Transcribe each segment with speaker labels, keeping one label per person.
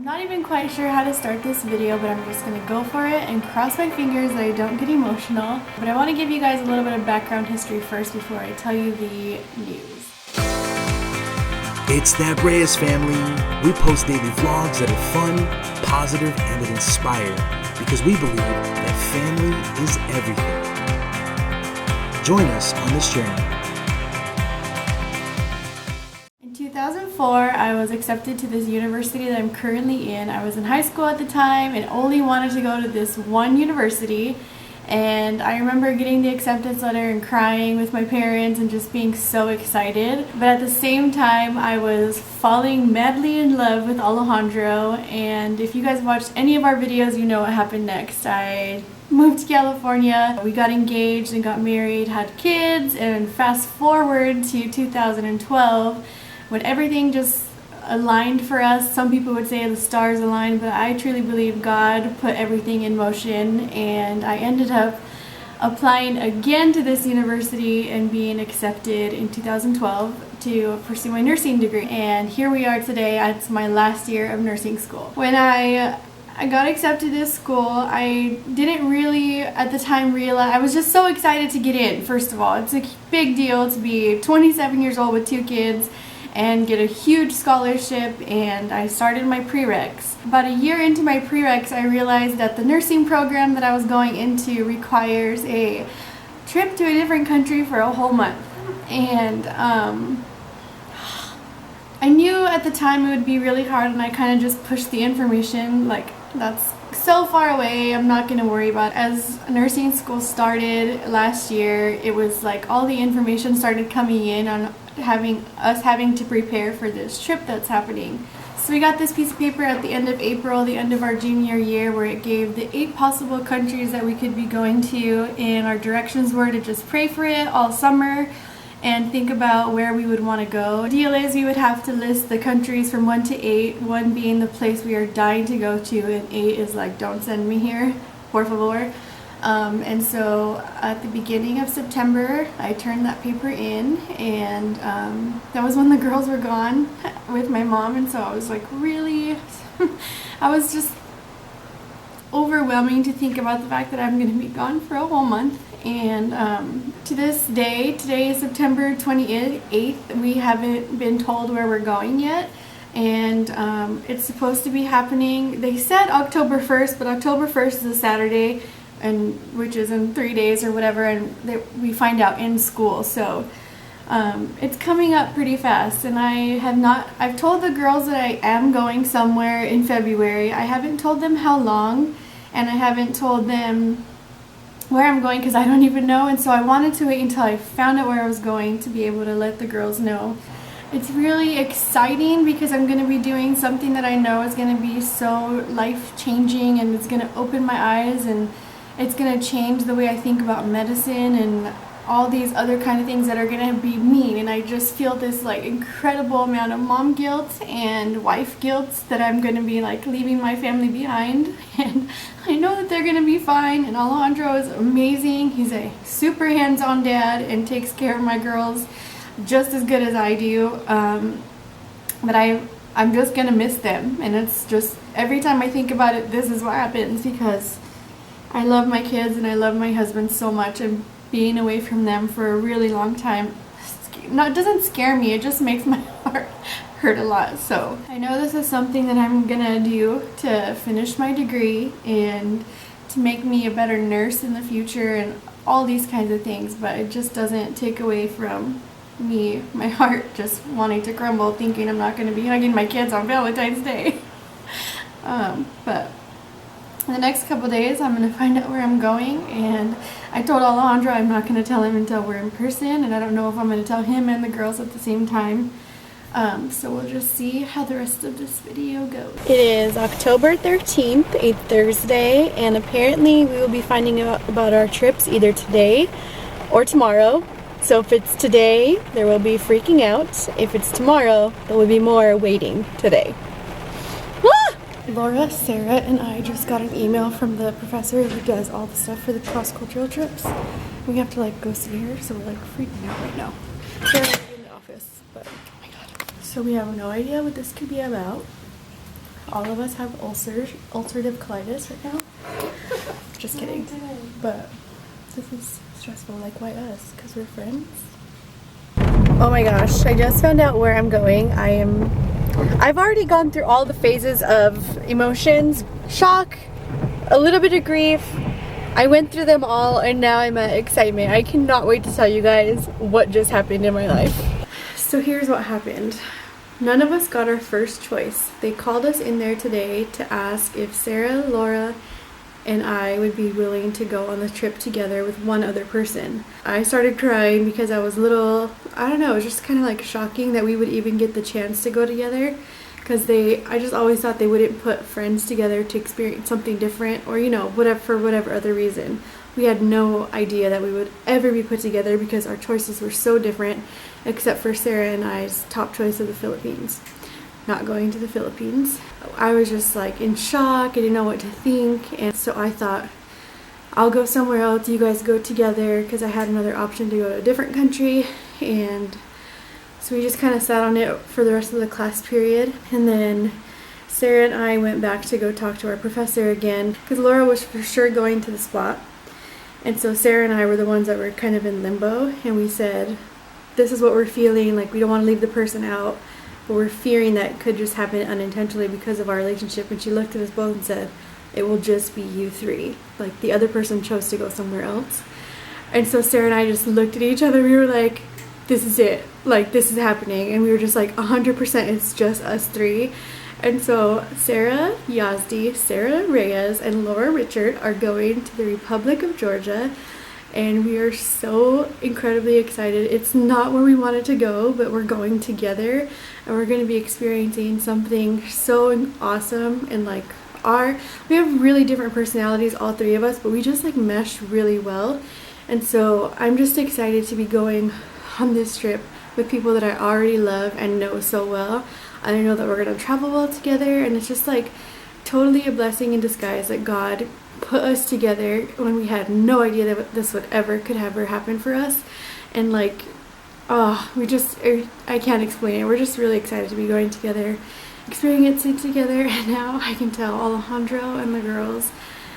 Speaker 1: Not even quite sure how to start this video, but I'm just gonna go for it and cross my fingers that I don't get emotional. But I want to give you guys a little bit of background history first before I tell you the news.
Speaker 2: It's That Reyes Family. We post daily vlogs that are fun, positive, and that inspire because we believe that family is everything. Join us on this journey.
Speaker 1: In 2004, I was accepted to this university that I'm currently in. I was in high school at the time and only wanted to go to this one university. And I remember getting the acceptance letter and crying with my parents and just being so excited. But at the same time, I was falling madly in love with Alejandro. And if you guys watched any of our videos, you know what happened next. I moved to California, we got engaged and got married, had kids, and fast forward to 2012 when everything just aligned for us. Some people would say the stars aligned, but I truly believe God put everything in motion, and I ended up applying again to this university and being accepted in 2012 to pursue my nursing degree. And here we are today. It's my last year of nursing school. When I got accepted to school, I didn't really at the time realize, I was just so excited to get in. First of all, it's a big deal to be 27 years old with 2 kids and get a huge scholarship, and I started my prereqs. About a year into my prereqs, I realized that the nursing program that I was going into requires a trip to a different country for a whole month. And I knew at the time it would be really hard, and I kind of just pushed the information like, that's so far away, I'm not going to worry about it. As nursing school started last year, it was like all the information started coming in on having to prepare for this trip that's happening. So we got this piece of paper at the end of April, the end of our junior year, where it gave the 8 possible countries that we could be going to, and our directions were to just pray for it all summer and think about where we would want to go. The deal is we would have to list the countries from 1 to 8, 1 being the place we are dying to go to, and 8 is like, don't send me here, por favor. And so at the beginning of September, I turned that paper in, and that was when the girls were gone with my mom, and so I was like really, I was just overwhelming to think about the fact that I'm going to be gone for a whole month. And to this day, today is September 28th, we haven't been told where we're going yet. And it's supposed to be happening, they said October 1st, but October 1st is a Saturday, and which is in 3 days or whatever, and we find out in school. So it's coming up pretty fast, and I've told the girls that I am going somewhere in February. I haven't told them how long, and I haven't told them where I'm going because I don't even know, and so I wanted to wait until I found out where I was going to be able to let the girls know. It's really exciting because I'm going to be doing something that I know is going to be so life-changing, and it's going to open my eyes, and it's going to change the way I think about medicine and all these other kind of things that are going to be mean. And I just feel this like incredible amount of mom guilt and wife guilt that I'm going to be like leaving my family behind. And I know that they're going to be fine, and Alejandro is amazing. He's a super hands-on dad and takes care of my girls just as good as I do. But I'm just going to miss them, and it's just every time I think about it, this is what happens because I love my kids and I love my husband so much, and being away from them for a really long time doesn't scare me, it just makes my heart hurt a lot. So I know this is something that I'm gonna do to finish my degree and to make me a better nurse in the future and all these kinds of things, but it just doesn't take away from me, my heart just wanting to crumble thinking I'm not going to be hugging my kids on Valentine's Day. But in the next couple days I'm going to find out where I'm going, and I told Alejandro I'm not going to tell him until we're in person, and I don't know if I'm going to tell him and the girls at the same time. So we'll just see how the rest of this video goes. It is October 13th, a Thursday, and apparently we will be finding out about our trips either today or tomorrow. So if it's today, there will be freaking out. If it's tomorrow, there will be more waiting today. Laura, Sarah, and I just got an email from the professor who does all the stuff for the cross-cultural trips. We have to like go see her, so we're like freaking out right now. Sarah's in the office, but oh my god. So we have no idea what this could be about. All of us have ulcerative colitis right now. Just kidding. But this is stressful. Like, why us? Because we're friends. Oh my gosh, I just found out where I'm going. I've already gone through all the phases of emotions, shock, a little bit of grief. I went through them all and now I'm at excitement. I cannot wait to tell you guys what just happened in my life. So here's what happened. None of us got our first choice. They called us in there today to ask if Sarah, Laura, and I would be willing to go on the trip together with one other person. I started crying because I was I don't know, it was just kind of like shocking that we would even get the chance to go together, because I just always thought they wouldn't put friends together to experience something different, or you know, for whatever other reason. We had no idea that we would ever be put together because our choices were so different, except for Sarah and I's top choice of the Philippines. Not going to the Philippines. I was just like in shock. I didn't know what to think, and so I thought, I'll go somewhere else, you guys go together, because I had another option to go to a different country. And so we just kind of sat on it for the rest of the class period, and then Sarah and I went back to go talk to our professor again, because Laura was for sure going to the spot, and so Sarah and I were the ones that were kind of in limbo, and we said, this is what we're feeling, like we don't want to leave the person out, but we're fearing that it could just happen unintentionally because of our relationship. And she looked at us both and said, it will just be you three. Like, the other person chose to go somewhere else. And so Sarah and I just looked at each other. We were like, this is it. Like, this is happening. And we were just like, 100% it's just us three. And so Sarah Yazdi, Sarah Reyes, and Laura Richard are going to the Republic of Georgia. And we are so incredibly excited. It's not where we wanted to go, but we're going together, and we're going to be experiencing something so awesome. And like, we have really different personalities, all three of us, but we just like mesh really well. And so I'm just excited to be going on this trip with people that I already love and know so well. I know that we're going to travel well together, and it's just like totally a blessing in disguise that God put us together when we had no idea that this could ever happen for us. And like, I can't explain it. We're just really excited to be going together, experiencing together. And now I can tell Alejandro and the girls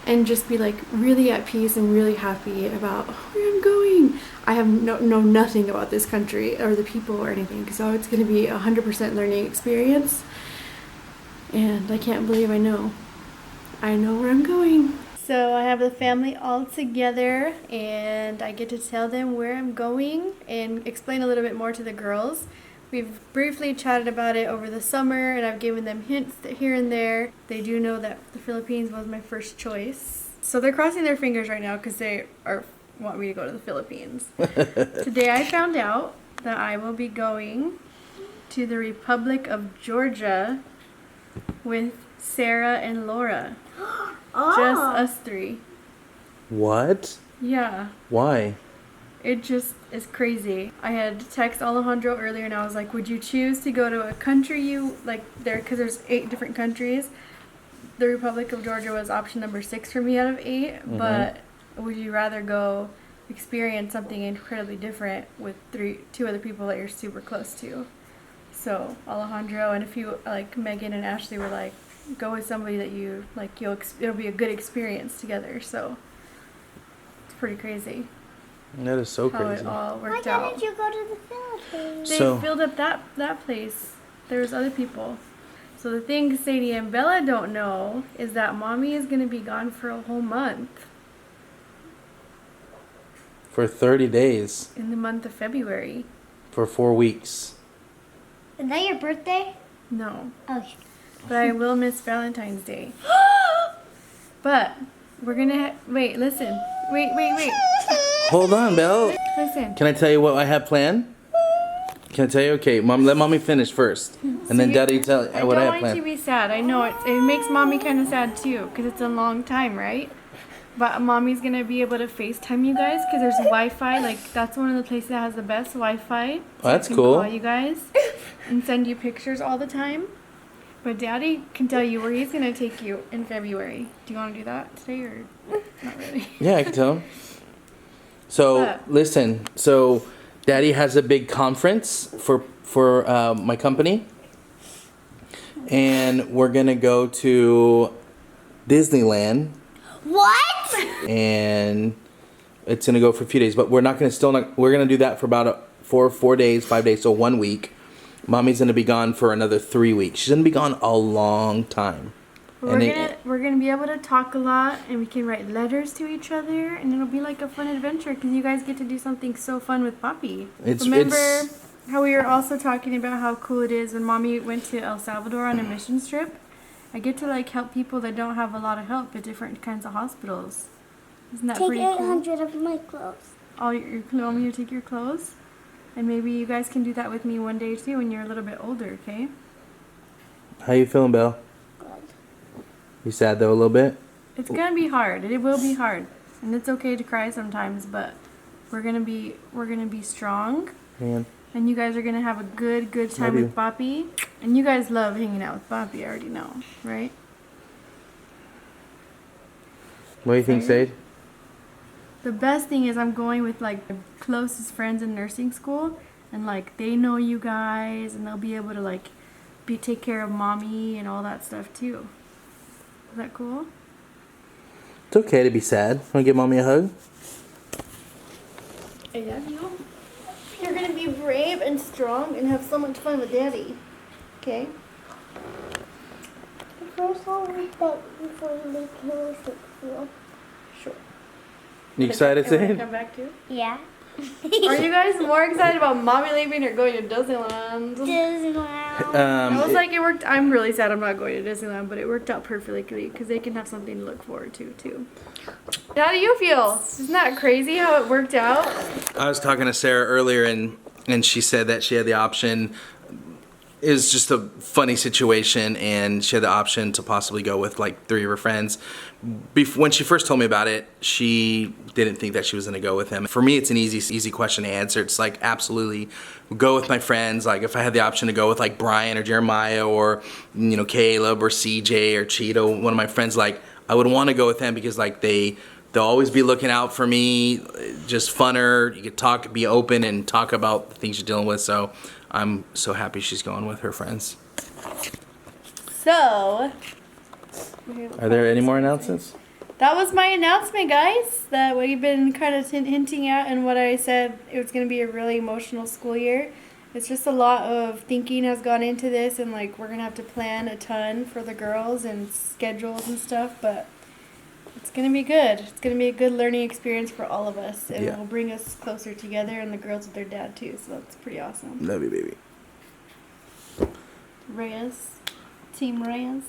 Speaker 1: and just be like really at peace and really happy about where I'm going. I have know nothing about this country or the people or anything, so it's going to be 100% learning experience. And I can't believe I know where I'm going. So I have the family all together, and I get to tell them where I'm going and explain a little bit more to the girls. We've briefly chatted about it over the summer, and I've given them hints here and there. They do know that the Philippines was my first choice. So they're crossing their fingers right now because they want me to go to the Philippines. Today I found out that I will be going to the Republic of Georgia with Sarah and Laura. Just us three.
Speaker 2: What?
Speaker 1: Yeah.
Speaker 2: Why?
Speaker 1: It just is crazy. I had texted Alejandro earlier, and I was like, would you choose to go to a country you like there, because there's 8 different countries. The Republic of Georgia was option number 6 for me out of 8, but would you rather go experience something incredibly different with 2 other people that you're super close to? So Alejandro and a few, like Megan and Ashley, were like, go with somebody that you like, it'll be a good experience together. So it's pretty crazy.
Speaker 2: That is so
Speaker 1: how
Speaker 2: crazy.
Speaker 1: It all worked out.
Speaker 3: Why didn't you go to the Philippines?
Speaker 1: They filled up that place. There was other people. So the thing Sadie and Bella don't know is that Mommy is going to be gone for a whole month.
Speaker 2: For 30 days.
Speaker 1: In the month of February.
Speaker 2: For 4 weeks.
Speaker 3: Is that your birthday?
Speaker 1: No.
Speaker 3: Okay.
Speaker 1: But I will miss Valentine's Day. But we're going to... Wait, listen. Wait.
Speaker 2: Hold on, Belle.
Speaker 1: Listen.
Speaker 2: Can I tell you what I have planned? Can I tell you? Okay, Mom, let Mommy finish first. And then Daddy tell what I have
Speaker 1: don't want
Speaker 2: planned.
Speaker 1: you to be sad. I know it makes Mommy kind of sad too, because it's a long time, right? But Mommy's going to be able to FaceTime you guys because there's Wi-Fi. Like, that's one of the places that has the best Wi-Fi. So
Speaker 2: that's
Speaker 1: I can
Speaker 2: cool.
Speaker 1: Call you guys and send you pictures all the time. But Daddy can tell you where he's going to take you in February. Do you want to do that today or not really?
Speaker 2: Yeah, I can tell him. So, listen. So, Daddy has a big conference for my company. and we're gonna go to Disneyland,
Speaker 3: What?
Speaker 2: and it's gonna go for a few days. But we're not gonna we're gonna do that for about 4 days, 5 days, so 1 week. Mommy's gonna be gone for another 3 weeks. She's gonna be gone a long time.
Speaker 1: We're gonna be able to talk a lot, and we can write letters to each other, and it'll be like a fun adventure because you guys get to do something so fun with Papi. Remember how we were also talking about how cool it is when Mommy went to El Salvador on a missions trip? I get to like help people that don't have a lot of help at different kinds of hospitals. Isn't that
Speaker 3: Take
Speaker 1: pretty cool?
Speaker 3: 800 of my clothes.
Speaker 1: Oh, you want me to take your clothes? And maybe you guys can do that with me one day too when you're a little bit older, okay?
Speaker 2: How you feeling, Belle?
Speaker 3: Good.
Speaker 2: You sad though a little bit?
Speaker 1: It's gonna be hard. It will be hard, and it's okay to cry sometimes. But we're gonna be strong,
Speaker 2: Man.
Speaker 1: and you guys are gonna have a good time
Speaker 2: Love
Speaker 1: with Papi. And you guys love hanging out with Papi. I already know, right?
Speaker 2: What do you think, Sadie?
Speaker 1: The best thing is I'm going with like my closest friends in nursing school, and like they know you guys, and they'll be able to like take care of Mommy and all that stuff too. Is that cool?
Speaker 2: It's okay to be sad. Want to give Mommy a hug?
Speaker 1: I love you. You're gonna be brave and strong and have so much fun with Daddy. Okay?
Speaker 3: First, I'll read that before you leave. Can we sit you?
Speaker 1: Sure.
Speaker 2: You excited,
Speaker 1: Am I gonna
Speaker 2: Sadie?
Speaker 1: come back too?
Speaker 3: Yeah.
Speaker 1: Are you guys more excited about Mommy leaving or going to Disneyland?
Speaker 3: Disneyland.
Speaker 1: I was like, it worked. I'm really sad I'm not going to Disneyland, but it worked out perfectly because they can have something to look forward to too. How do you feel? Isn't that crazy how it worked out?
Speaker 2: I was talking to Sarah earlier, and she said that she had the option. It was just a funny situation, and she had the option to possibly go with like 3 of her friends. When she first told me about it, she didn't think that she was going to go with him. For me, it's an easy question to answer. It's like, absolutely, go with my friends. Like if I had the option to go with like Brian or Jeremiah or Caleb or CJ or Cheeto, one of my friends, like I would want to go with them because like they'll always be looking out for me. Just funner. You could be open and talk about the things you're dealing with. So I'm so happy she's going with her friends.
Speaker 1: So,
Speaker 2: Are there any more announcements?
Speaker 1: that was my announcement, guys, that we've been kind of hinting at, and what I said, it was going to be a really emotional school year. It's just a lot of thinking has gone into this, and like we're going to have to plan a ton for the girls and schedules and stuff, but it's going to be good. It's going to be a good learning experience for all of us, and
Speaker 2: Yeah.
Speaker 1: it'll bring us closer together, and the girls with their dad too, so that's pretty awesome.
Speaker 2: Love you, baby.
Speaker 1: Reyes. Team Reyes.